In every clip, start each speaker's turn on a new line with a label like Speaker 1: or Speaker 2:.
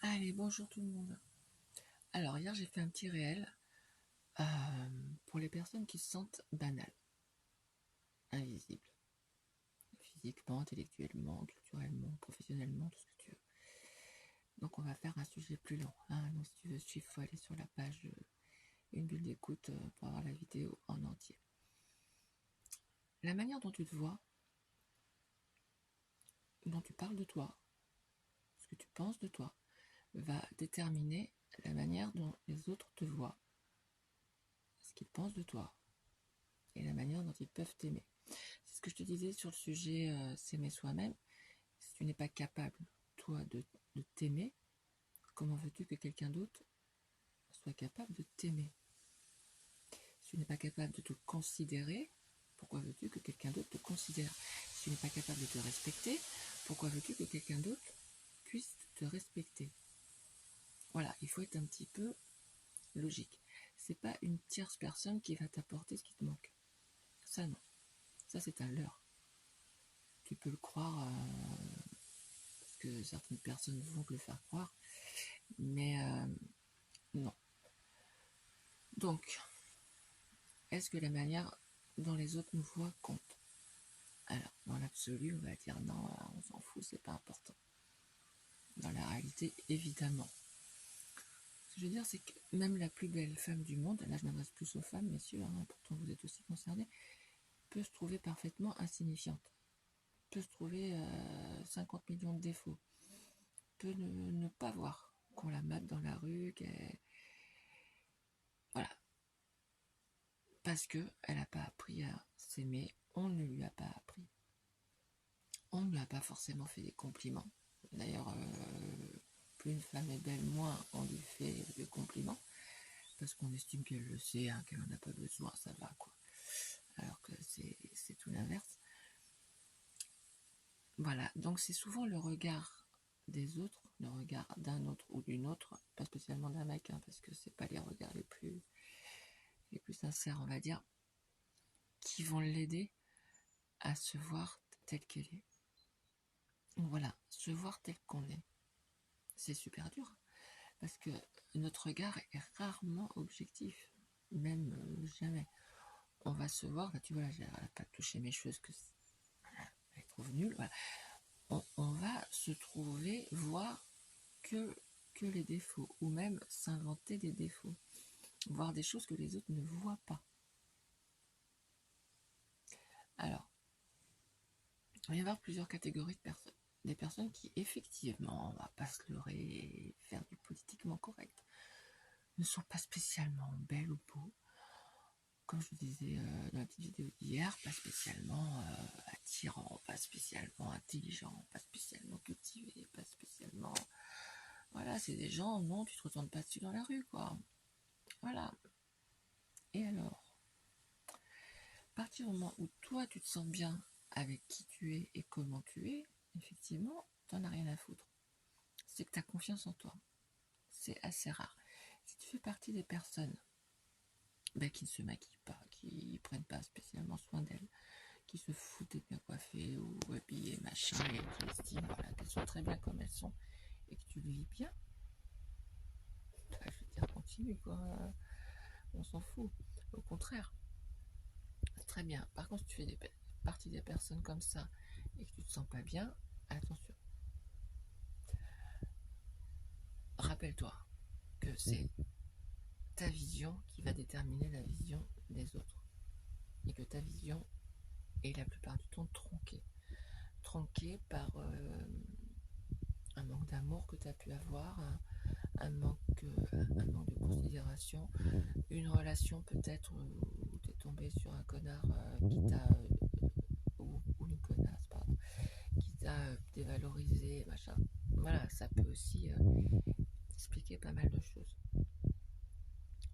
Speaker 1: Allez, bonjour tout le monde. Alors, hier, j'ai fait un petit réel pour les personnes qui se sentent banales, invisibles, physiquement, intellectuellement, culturellement, professionnellement, tout ce que tu veux. Donc, on va faire un sujet plus long. Donc, si tu veux suivre, il faut aller sur la page Une bulle d'écoute pour avoir la vidéo en entier. La manière dont tu te vois, dont tu parles de toi, ce que tu penses de toi, va déterminer la manière dont les autres te voient, ce qu'ils pensent de toi, et la manière dont ils peuvent t'aimer. C'est ce que je te disais sur le sujet s'aimer soi-même. Si tu n'es pas capable, toi, de t'aimer, comment veux-tu que quelqu'un d'autre soit capable de t'aimer? Si tu n'es pas capable de te considérer, pourquoi veux-tu que quelqu'un d'autre te considère? Si tu n'es pas capable de te respecter, pourquoi veux-tu que quelqu'un d'autre puisse te respecter? Voilà, il faut être un petit peu logique. C'est pas une tierce personne qui va t'apporter ce qui te manque. Ça, non. Ça, c'est un leurre. Tu peux le croire parce que certaines personnes vont te le faire croire, mais non. Donc, est-ce que la manière dont les autres nous voient compte? Alors, dans l'absolu, on va dire non, on s'en fout, c'est pas important. Dans la réalité, évidemment. Ce que je veux dire, c'est que même la plus belle femme du monde, là je m'adresse plus aux femmes, messieurs, pourtant vous êtes aussi concernés, peut se trouver parfaitement insignifiante, peut se trouver 50 millions de défauts, peut ne pas voir qu'on la mate dans la rue, voilà. Parce qu'elle n'a pas appris à s'aimer, on ne lui a pas appris. On ne lui a pas forcément fait des compliments. D'ailleurs, plus une femme est belle, moins on lui fait des compliments, parce qu'on estime qu'elle le sait, qu'elle n'en a pas besoin, ça va quoi. Alors que c'est tout l'inverse. Voilà, donc c'est souvent le regard des autres, le regard d'un autre ou d'une autre, pas spécialement d'un mec, parce que c'est pas les regards les plus sincères, on va dire, qui vont l'aider à se voir telle qu'elle est. Voilà, se voir tel qu'on est. C'est super dur, parce que notre regard est rarement objectif, même jamais. On va se voir, tu vois, elle n'a pas touché mes cheveux, que elle trouve nulle, voilà. On va se trouver, voir que les défauts, ou même s'inventer des défauts, voir des choses que les autres ne voient pas. Alors, il va y avoir plusieurs catégories de personnes. Des personnes qui, effectivement, on va pas se leurrer et faire du politiquement correct, ne sont pas spécialement belles ou beaux, comme je vous disais dans la petite vidéo d'hier, pas spécialement attirant, pas spécialement intelligent, pas spécialement cultivé, pas spécialement... Voilà, c'est des gens, non, tu te retournes pas dessus dans la rue, quoi. Voilà. Et alors, à partir du moment où toi, tu te sens bien avec qui tu es et comment tu es, effectivement, t'en as rien à foutre. C'est que tu as confiance en toi. C'est assez rare. Si tu fais partie des personnes qui ne se maquillent pas, qui prennent pas spécialement soin d'elles, qui se foutent d'être bien coiffées ou habillées, machin, et qui estiment qu'elles sont très bien comme elles sont, et que tu le vis bien, je veux dire, continue, quoi. On s'en fout. Au contraire. Très bien. Par contre, si tu fais partie des personnes comme ça, et que tu te sens pas bien, attention. Rappelle-toi que c'est ta vision qui va déterminer la vision des autres. Et que ta vision est la plupart du temps tronquée. Tronquée par un manque d'amour que tu as pu avoir, un manque de considération, une relation peut-être où tu es tombé sur un connard qui t'a... ou une connasse, pardon, qui t'a dévalorisé, machin. Voilà, ça peut aussi expliquer pas mal de choses.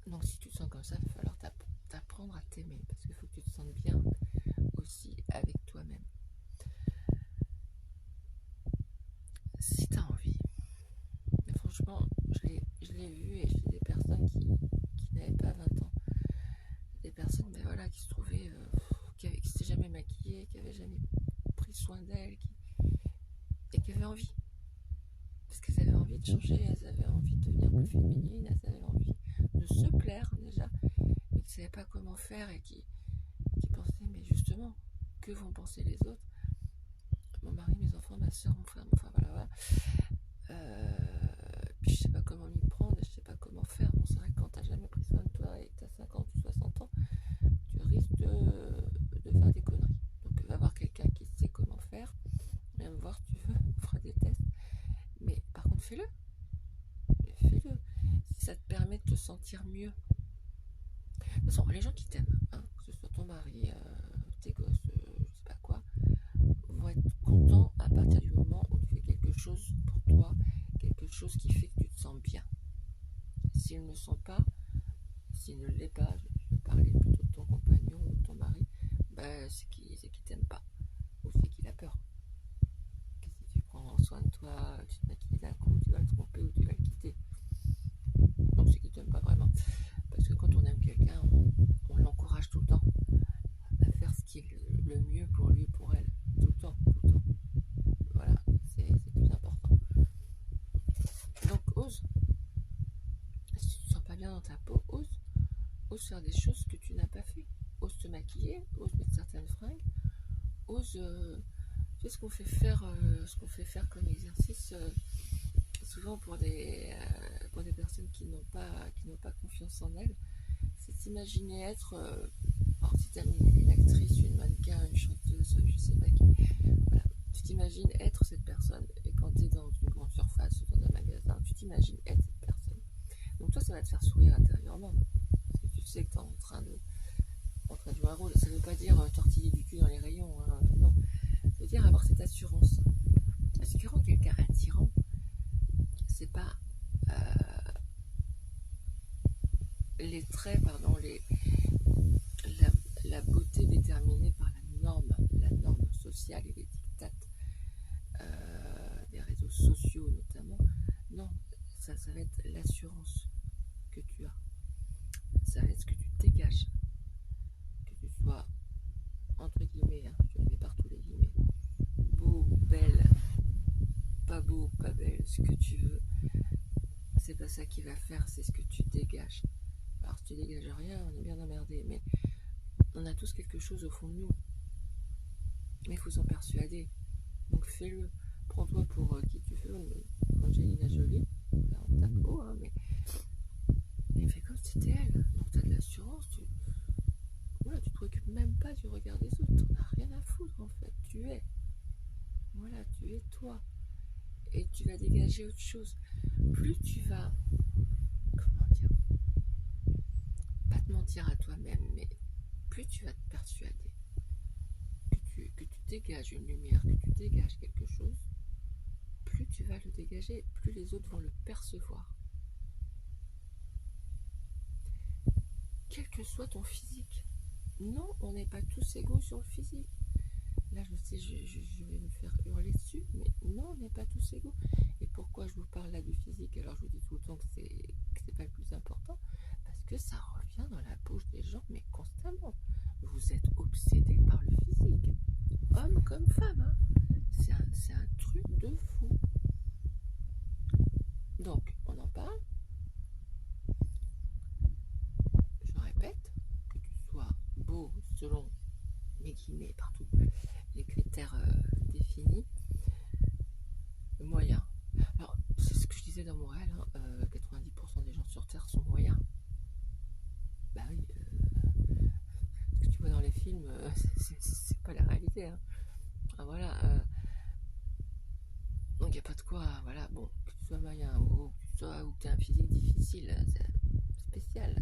Speaker 1: Donc si tu te sens comme ça, il va falloir t'apprendre à t'aimer, parce qu'il faut que tu te sentes bien aussi avec toi-même. Si tu as envie. Mais franchement, je l'ai vu et j'ai des personnes qui n'avaient pas 20 ans. Des personnes qui se trouvaient, qui ne s'étaient jamais maquillées, qui n'avaient jamais pris soin d'elles, et qui avaient envie. Parce qu'elles avaient envie envie de changer, elles avaient envie de devenir plus féminines, elles avaient envie de se plaire déjà, et qui ne savaient pas comment faire et qui pensaient, mais justement, que vont penser les autres? Mon mari, mes enfants, ma soeur, mon frère, enfin voilà. Puis je sais pas comment m'y prendre, je sais pas comment faire. Bon, c'est vrai que quand t'as jamais pris soin de toi et que t'as 50 ou 60 ans, tu risques de faire des conneries. Donc va voir quelqu'un qui sait comment faire, viens me voir si tu veux, on fera des tests. Mais par contre, fais-le. Fais-le. Si ça te permet de te sentir mieux. De toute façon, les gens qui t'aiment, hein, que ce soit ton mari, tes gosses, je sais pas quoi, vont être contents à partir du moment où tu fais quelque chose pour toi, quelque chose qui fait que tu te sens bien. S'ils ne le sont pas, s'il ne l'est pas, je vais parler plutôt de ton compagnon ou de ton mari, c'est qu'il t'aime pas, ou c'est qu'il a peur. Que si tu prends soin de toi, tu te maquilles d'un coup, tu vas le tromper ou tu vas le quitter. Donc c'est qu'il t'aime pas vraiment. Parce que quand on aime quelqu'un, on l'encourage tout le temps à faire ce qui est le mieux pour lui, pour elle. Tout le temps, tout le temps. Voilà, c'est plus important. Donc ose. Si tu te sens pas bien dans ta peau, ose faire des choses que tu n'as pas fait. Ose te maquiller, ose mettre certaines fringues, ose tu sais ce qu'on fait faire comme exercice souvent pour des personnes qui n'ont pas confiance en elles, c'est s'imaginer être alors si tu une actrice, une mannequin, une chanteuse, je sais pas qui, voilà, tu t'imagines être cette personne, et quand tu es dans une grande surface ou dans un magasin, tu t'imagines être cette personne. Donc toi, ça va te faire sourire intérieurement, parce que tu sais que tu es en train de jouer un rôle. Ça ne veut pas dire tortiller du cul dans les rayons, hein, non. Ça veut dire avoir cette assurance. Parce que rend quelqu'un attirant, c'est pas les traits, pardon, la beauté déterminée par la norme sociale et les dictates des réseaux sociaux notamment. Non, ça va être l'assurance que tu as. Ça va être ce que tu dégages. Que tu sois, entre guillemets, hein, je mets partout les guillemets, beau, belle, pas beau, pas belle, ce que tu veux, c'est pas ça qui va faire, c'est ce que tu dégages. Alors si tu dégages rien, on est bien emmerdé, mais on a tous quelque chose au fond de nous. Mais il faut s'en persuader. Donc fais-le. Prends-toi pour qui tu veux, Angelina Jolie, là on tape haut, hein, mais fais comme si c'était elle. Donc tu as de l'assurance, tu te préoccupes même pas du regard des autres, t'en as rien à foutre en fait, tu es. Voilà, tu es toi. Et tu vas dégager autre chose. Plus tu vas, comment dire, pas te mentir à toi-même, mais plus tu vas te persuader que tu dégages une lumière, que tu dégages quelque chose, plus tu vas le dégager, plus les autres vont le percevoir. Quel que soit ton physique. Non, on n'est pas tous égaux sur le physique. Là, je sais, je vais me faire hurler dessus, mais non, on n'est pas tous égaux. Et pourquoi je vous parle là du physique? Alors, je vous dis tout le temps que c'est pas le plus important, parce que ça revient dans la bouche des gens, mais constamment. Vous êtes obsédés par le physique, homme comme femme, hein. C'est un truc de fou. Donc, on en parle. Je répète, que tu sois beau selon mes guillemets partout, les critères définis, moyen. Alors, c'est ce que je disais dans Montréal, hein, 90% des gens sur Terre sont moyens. Bah oui, ce que tu vois dans les films, c'est pas la réalité. Hein. Ah, voilà. Donc, il n'y a pas de quoi, voilà, bon, que tu sois moyen ou que tu aies un physique difficile, c'est spécial,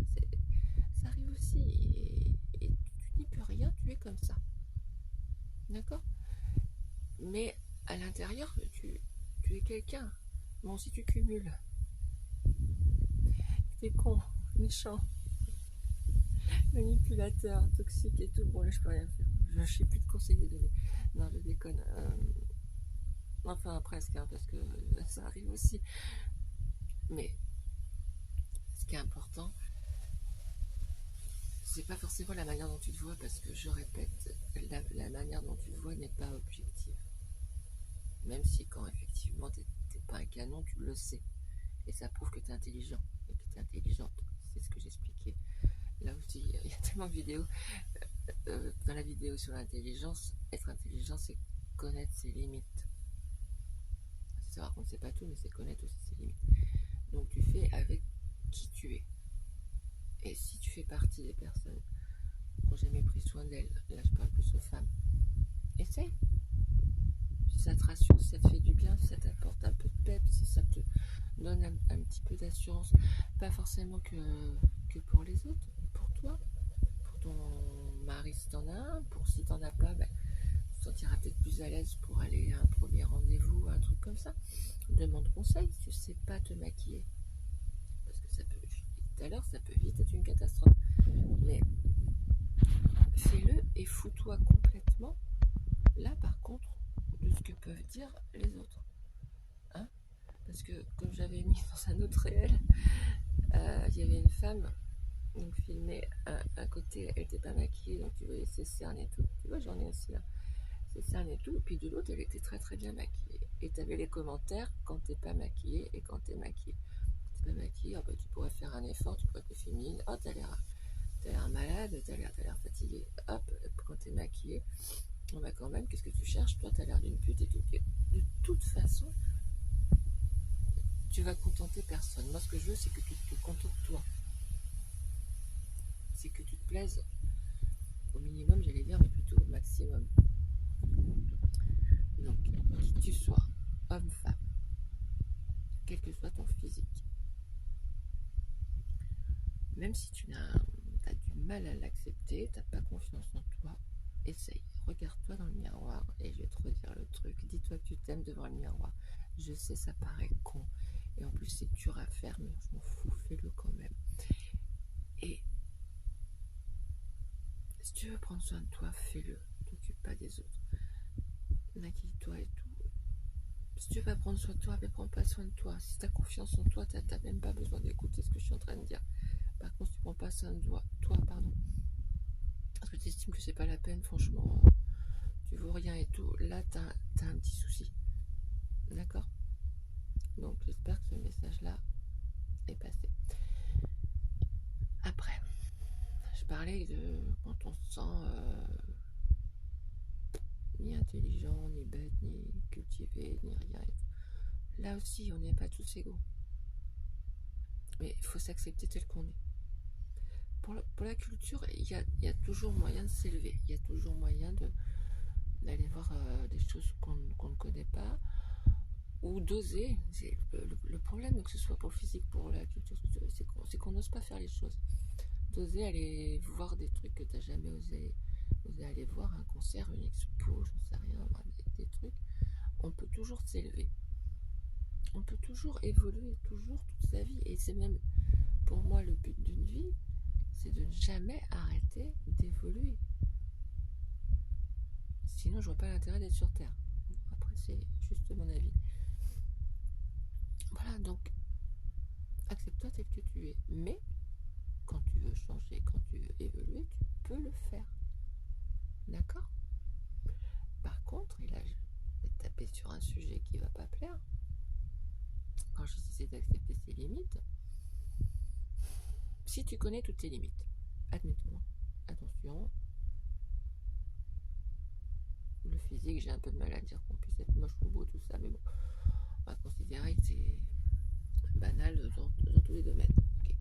Speaker 1: ça arrive aussi. Et tu n'y peux rien, tu es comme ça. D'accord? Mais à l'intérieur, tu es quelqu'un. Bon, si tu cumules, t'es con, méchant, manipulateur, toxique et tout, bon là je peux rien faire. Je ne sais plus de conseils à donner. Non, je déconne. Enfin, presque, hein, parce que ça arrive aussi. Mais ce qui est important, c'est pas forcément la manière dont tu te vois, parce que je répète, la manière dont tu te vois n'est pas objective. Même si quand effectivement t'es pas un canon, tu le sais. Et ça prouve que tu es intelligent et que tu es intelligente. C'est ce que j'expliquais. Là aussi, il y a tellement de vidéos. Dans la vidéo sur l'intelligence, être intelligent, c'est connaître ses limites. C'est vrai qu'on ne sait pas tout, mais c'est connaître aussi ses limites. Donc tu fais avec qui tu es. Et si tu fais partie des personnes qui n'ont jamais pris soin d'elles, là je parle plus aux femmes, essaye. Si ça te rassure, si ça te fait du bien, si ça t'apporte un peu de peps, si ça te donne un petit peu d'assurance, pas forcément que pour les autres, mais pour toi, pour ton mari si t'en as un, pour si t'en as pas, ben, tu te sentiras peut-être plus à l'aise pour aller à un premier rendez-vous, un truc comme ça. Demande conseil si tu sais pas te maquiller. Parce que ça peut, je l'ai dit tout à l'heure, ça peut vite être une catastrophe. Mais fais-le et fous-toi complètement, là par contre, de ce que peuvent dire les autres. Hein, parce que comme j'avais mis dans un autre réel, il y avait une femme donc filmée, un côté elle était pas maquillée, donc tu voyais ses cernes et tout, tu vois j'en ai aussi là, ses cernes et tout, et puis de l'autre elle était très très bien maquillée, et tu avais les commentaires quand t'es pas maquillée et quand t'es maquillée. Quand t'es pas maquillée, oh bah, tu pourrais faire un effort, tu pourrais être féminine, oh t'as l'air malade, t'as l'air fatiguée, hop, quand t'es maquillée, on va quand même, qu'est-ce que tu cherches, toi t'as l'air d'une pute et tout. De toute façon, tu vas contenter personne. Moi ce que je veux c'est que tu te contentes toi. C'est que tu te plaises au minimum, j'allais dire, mais plutôt au maximum. Donc, qui tu sois, homme, femme, quel que soit ton physique, même si tu as du mal à l'accepter, tu n'as pas confiance en toi, essaye. Regarde-toi dans le miroir et je vais te redire le truc. Dis-toi que tu t'aimes devant le miroir. Je sais, ça paraît con. Et en plus, c'est dur à faire, mais je m'en fous, fais-le quand même. Et si tu veux prendre soin de toi, fais-le. T'occupe pas des autres. Maquille-toi et tout. Si tu vas prendre soin de toi, mais prends pas soin de toi. Si tu as confiance en toi, tu n'as même pas besoin d'écouter ce que je suis en train de dire. Par contre, si tu prends pas soin de toi, parce que tu estimes que c'est pas la peine, franchement, tu vaux rien et tout, là, tu as un petit souci. D'accord? Donc, j'espère que ce message-là est passé. Après, je parlais de quand on se sent ni intelligent, ni bête, ni cultivé, ni rien. Là aussi, on n'est pas tous égaux. Mais il faut s'accepter tel qu'on est. Pour la culture, il y a toujours moyen de s'élever. Il y a toujours moyen d'aller voir des choses qu'on ne connaît pas ou d'oser. Le problème, que ce soit pour le physique, pour la culture, c'est qu'on n'ose pas faire les choses. D'oser aller voir des trucs que tu n'as jamais osé aller voir, un concert, une expo, j'en sais rien, des trucs. On peut toujours s'élever. On peut toujours évoluer, toujours toute sa vie. Et c'est même, pour moi, le but d'une vie, c'est de ne jamais arrêter d'évoluer. Sinon, je vois pas l'intérêt d'être sur Terre. Après, c'est juste mon avis. Voilà, donc, accepte-toi tel que tu es. Mais, quand tu veux changer, quand tu veux évoluer, tu peux le faire. D'accord? Par contre, et là, je vais taper sur un sujet qui va pas plaire. Quand je disais d'accepter ses limites, si tu connais toutes tes limites, admettons, attention, le physique, j'ai un peu de mal à dire qu'on puisse être moche ou beau, tout ça, mais bon, on va considérer que c'est banal dans tous les domaines. Okay.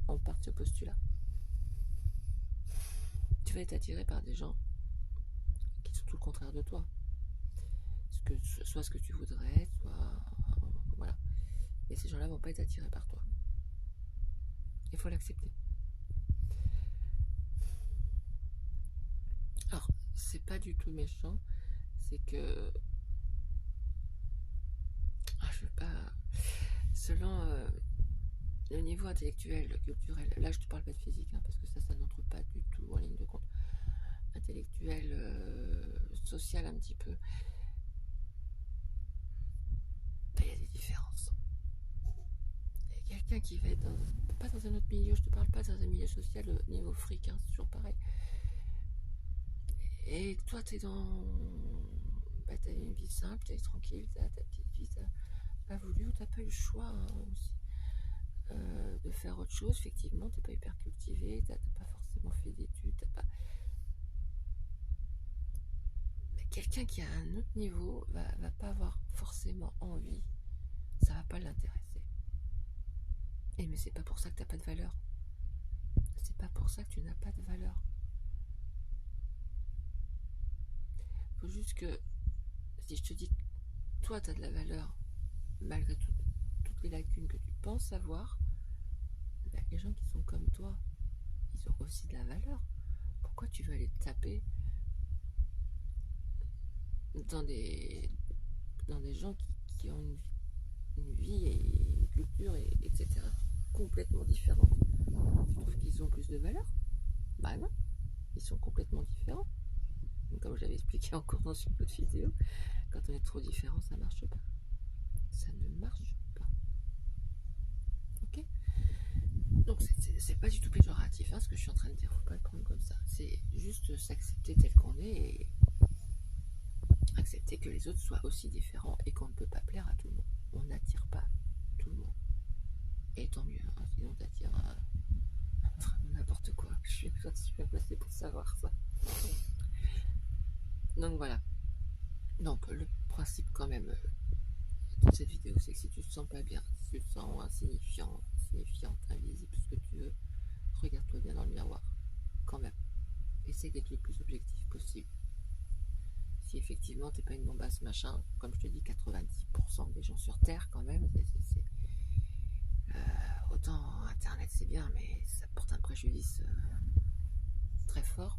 Speaker 1: On part de ce postulat. Tu vas être attiré par des gens qui sont tout le contraire de toi. Soit ce que tu voudrais, soit... voilà. Mais ces gens-là vont pas être attirés par toi. Il faut l'accepter. Alors, c'est pas du tout méchant, c'est que... je veux pas... Selon le niveau intellectuel, culturel, là je te parle pas de physique, parce que ça n'entre pas du tout en ligne de compte. Intellectuel, social un petit peu. Il y a des différences. Et quelqu'un qui va être pas dans un autre milieu, je te parle pas dans un milieu social niveau fric, c'est toujours pareil. Et toi, t'es dans bah, tu as une vie simple, tu es tranquille, tu as ta petite vie, tu pas voulu ou tu pas eu le choix hein, aussi, de faire autre chose. Effectivement, tu pas hyper cultivé, tu pas forcément fait d'études, pas... Mais quelqu'un qui a un autre niveau va pas avoir forcément envie, ça va pas l'intéresser. Et mais c'est pas pour ça que tu pas de valeur. C'est pas pour ça que tu n'as pas de valeur. Faut juste que si je te dis que toi tu as de la valeur, malgré toutes les lacunes que tu penses avoir, ben, les gens qui sont comme toi, ils ont aussi de la valeur. Pourquoi tu veux aller te taper dans des gens qui ont une vie et une culture, etc. complètement différentes? Tu trouves qu'ils ont plus de valeur? Bah non, ils sont complètement différents. Comme je l'avais expliqué encore dans une autre vidéo, quand on est trop différent, ça marche pas. Ça ne marche pas. Ok? Donc c'est pas du tout péjoratif hein, ce que je suis en train de dire, faut pas le prendre comme ça. C'est juste s'accepter tel qu'on est et accepter que les autres soient aussi différents et qu'on ne peut pas plaire à tout le monde. On n'attire pas tout le monde. Et tant mieux, hein, sinon t'attires n'importe quoi. Je suis bien placée pour savoir ça. Donc voilà. Donc le principe quand même de cette vidéo, c'est que si tu te sens pas bien, si tu te sens insignifiant, insignifiante, invisible, ce que tu veux, regarde-toi bien dans le miroir. Quand même. Essaye d'être le plus objectif possible. Si effectivement t'es pas une bombasse machin, comme je te dis, 90% des gens sur Terre quand même, autant Internet c'est bien, mais ça porte un préjudice très fort.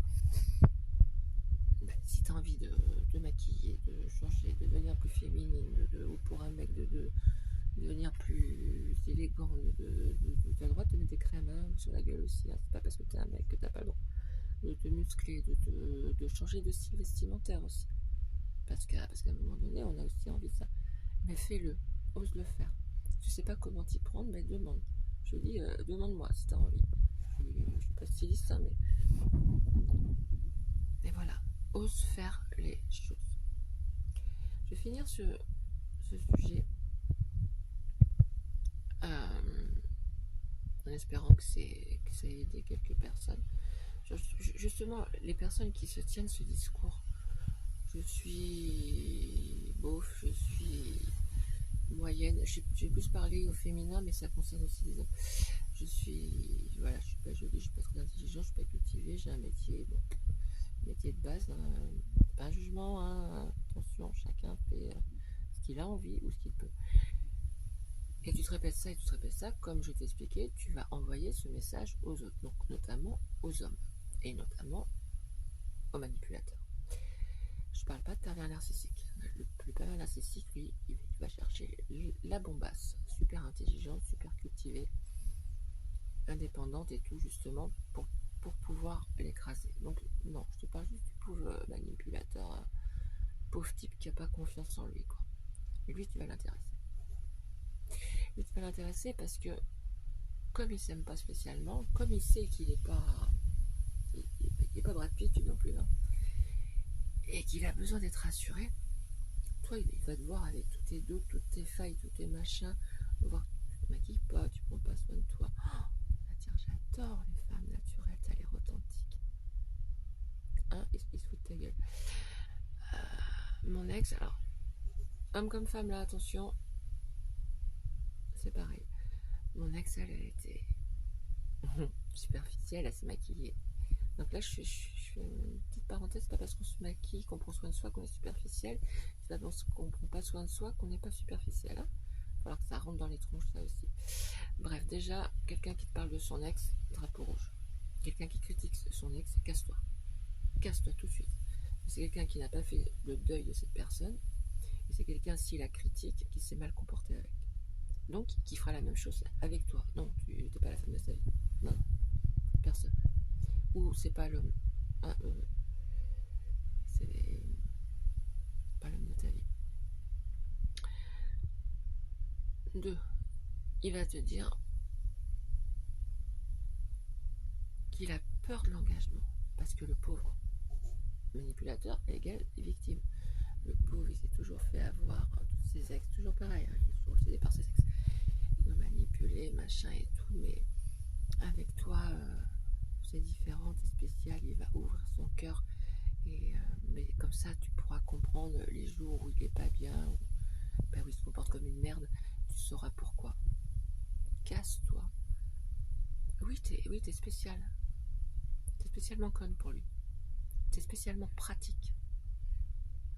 Speaker 1: Ben, si tu as envie de maquiller, de changer, de devenir plus féminine, ou pour un mec de devenir plus élégant, tu as le droit de te mettre des crèmes hein, sur la gueule aussi. Hein. C'est pas parce que tu es un mec que tu n'as pas le droit de te muscler, de changer de style vestimentaire aussi. Parce qu'à un moment donné, on a aussi envie de ça. Mais fais-le, ose le faire. Si tu sais pas comment t'y prendre, mais demande. Je dis, demande-moi si tu as envie. Je suis pas styliste, hein, mais voilà, ose faire les choses. Je vais finir ce sujet en espérant que ça ait aidé quelques personnes. Justement, les personnes qui se tiennent ce discours, je suis beauf, je suis moyenne, j'ai plus parlé au féminin, mais ça concerne aussi les hommes. Je suis pas jolie, je suis pas très intelligente, je suis pas cultivée, j'ai un métier, bon, métier de base, hein, pas un jugement, hein, attention, chacun fait ce qu'il a envie ou ce qu'il peut. Et tu te répètes ça et tu te répètes ça, comme je t'ai expliqué, tu vas envoyer ce message aux autres, donc notamment aux hommes, et notamment aux manipulateurs. Je parle pas de pervers narcissique. Le pervers narcissique, lui, il va chercher la bombasse, super intelligente, super cultivée, indépendante et tout, justement, pour pouvoir l'écraser. Donc, non, je te parle juste du pauvre manipulateur, pauvre type qui n'a pas confiance en lui, quoi. Et lui, tu vas l'intéresser. Lui, tu vas l'intéresser parce que, comme il s'aime pas spécialement, comme il sait qu'il n'est pas... il n'est pas Brad Pitt non plus, hein, et qu'il a besoin d'être rassuré, toi, il va te voir avec tous tes doutes, toutes tes failles, tous tes machins, voir que tu te maquilles pas, tu prends pas soin de toi. Oh, tiens, j'adore les femmes naturelles, t'as l'air authentique. Hein, il se fout de ta gueule. Mon ex, alors, homme comme femme, là, attention, c'est pareil. Mon ex, elle était superficielle, elle s'est maquillée. Donc là, je fais une petite parenthèse, c'est pas parce qu'on se maquille, qu'on prend soin de soi, qu'on est superficiel, c'est pas parce qu'on prend pas soin de soi qu'on n'est pas superficiel. Hein. Il va falloir que ça rentre dans les tronches, ça aussi. Bref, déjà, quelqu'un qui te parle de son ex, drapeau rouge. Quelqu'un qui critique son ex, casse-toi. Casse-toi tout de suite. C'est quelqu'un qui n'a pas fait le deuil de cette personne, et c'est quelqu'un, s'il la critique, qui s'est mal comporté avec. Donc, qui fera la même chose avec toi. Non, tu n'es pas la femme de sa vie. Non, personne. Ou c'est pas l'homme. Hein, c'est pas l'homme de ta vie. 2. Il va te dire qu'il a peur de l'engagement. Parce que le pauvre manipulateur égale victime. Le pauvre, il s'est toujours fait avoir, tous ses ex, toujours pareil, hein, il est toujours obsédé par ses ex. Il nous manipulait, machin et tout, mais avec toi, c'est différent, c'est spécial, il va ouvrir son cœur. Et mais comme ça, tu pourras comprendre les jours où il est pas bien, où il se comporte comme une merde, tu sauras pourquoi. Casse-toi. Oui, t'es spécial. T'es spécialement conne pour lui. T'es spécialement pratique.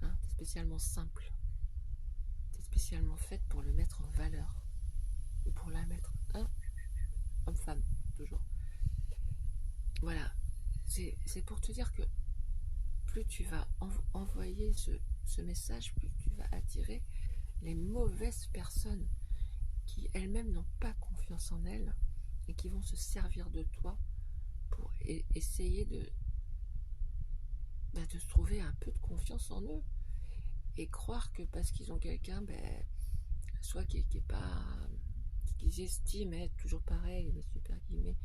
Speaker 1: Hein, t'es spécialement simple. T'es spécialement faite pour le mettre en valeur. Ou pour la mettre. Hein, homme-femme, toujours. Voilà. C'est pour te dire que plus tu vas envoyer ce message, plus tu vas attirer les mauvaises personnes qui elles-mêmes n'ont pas confiance en elles et qui vont se servir de toi pour essayer de se trouver un peu de confiance en eux et croire que parce qu'ils ont quelqu'un, soit qui est pas, qu'ils estiment être toujours pareil, mais super guillemets,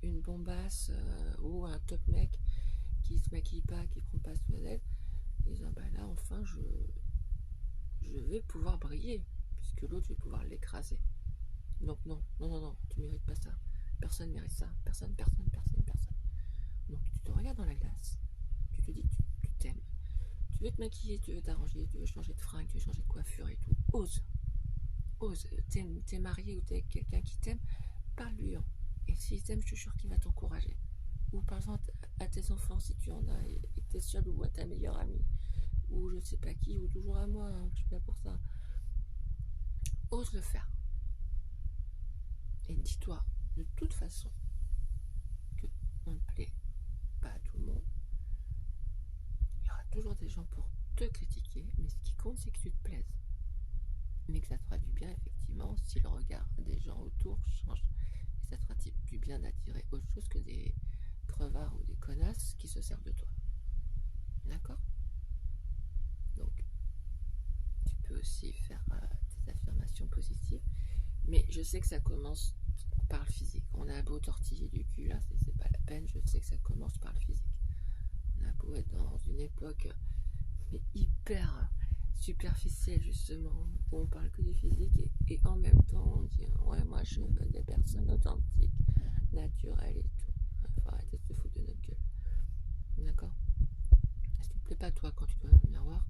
Speaker 1: une bombasse ou un top mec qui se maquille pas, qui prend pas soin d'elle, ils disent là enfin je vais pouvoir briller puisque l'autre je vais pouvoir l'écraser. Donc non, tu mérites pas ça. Personne mérite ça. Personne. Donc tu te regardes dans la glace, tu te dis que tu t'aimes. Tu veux te maquiller, tu veux t'arranger, tu veux changer de fringue, tu veux changer de coiffure et tout. Ose. T'es marié ou t'es avec quelqu'un qui t'aime, parle-lui. Et s'il t'aime, je suis sûre qu'il va t'encourager. Ou par exemple à tes enfants si tu en as et que t'es seul, ou à ta meilleure amie, ou je sais pas qui, ou toujours à moi, hein, je suis là pour ça. Ose le faire. Et dis-toi, de toute façon, que on ne plaît pas à tout le monde. Il y aura toujours des gens pour te critiquer, mais ce qui compte, c'est que tu te plaises. Mais que ça te fera du bien, effectivement, si le regard des gens autour change. Et ça te fera du bien d'attirer autre chose que des crevards ou des connasses qui se servent de toi. D'accord? Donc, tu peux aussi faire des affirmations positives. Mais je sais que ça commence par le physique. On a beau tortiller du cul, là, c'est pas la peine. Je sais que ça commence par le physique. On a beau être dans une époque hyper superficielle, justement, où on parle que du physique et en même temps on dit ouais, moi je veux des personnes authentiques, naturelles et tout. Il faut arrêter de se foutre de notre gueule. D'accord? Si tu te plais pas toi quand tu te vois dans le miroir,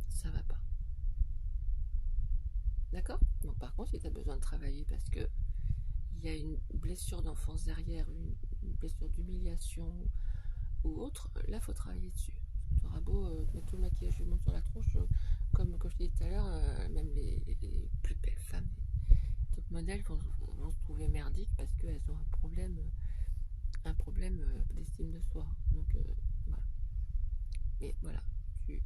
Speaker 1: ça va pas. D'accord? Donc par contre, si tu as besoin de travailler parce que il y a une blessure d'enfance derrière, une blessure d'humiliation ou autre, là faut travailler dessus. Tu auras beau mettre tout le maquillage du monde sur la tronche, comme je disais tout à l'heure, même les plus belles femmes, les top modèles vont se trouver merdiques parce qu'elles ont un problème d'estime de soi. Donc voilà. Mais voilà, tu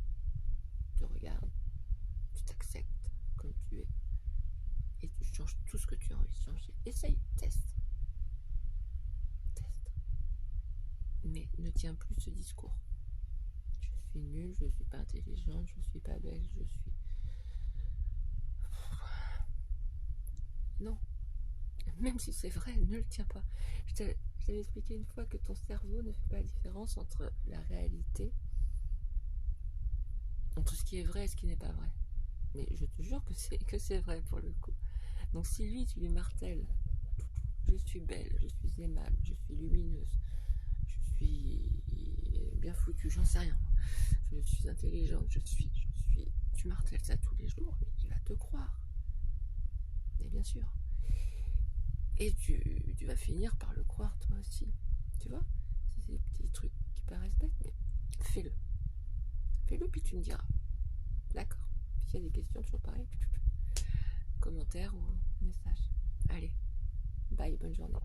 Speaker 1: te regardes, tu t'acceptes comme tu es et tu changes tout ce que tu as envie de changer. Essaye, teste. Mais ne tiens plus ce discours. Je suis nulle, je suis pas intelligente, je suis pas belle, je suis... Non. Même si c'est vrai, ne le tiens pas. Je t'avais expliqué une fois que ton cerveau ne fait pas la différence entre la réalité, entre ce qui est vrai et ce qui n'est pas vrai. Mais je te jure que c'est vrai pour le coup. Donc si lui, tu lui martèles, je suis belle, je suis aimable, je suis lumineuse, je suis bien foutue, j'en sais rien. Je suis intelligente, tu martèles ça tous les jours, mais il va te croire. Mais bien sûr. Et tu vas finir par le croire toi aussi. Tu vois? C'est des petits trucs qui paraissent bêtes, mais fais-le. Fais-le, puis tu me diras. D'accord? S'il y a des questions, toujours pareil. Commentaire ou message. Allez, bye, bonne journée.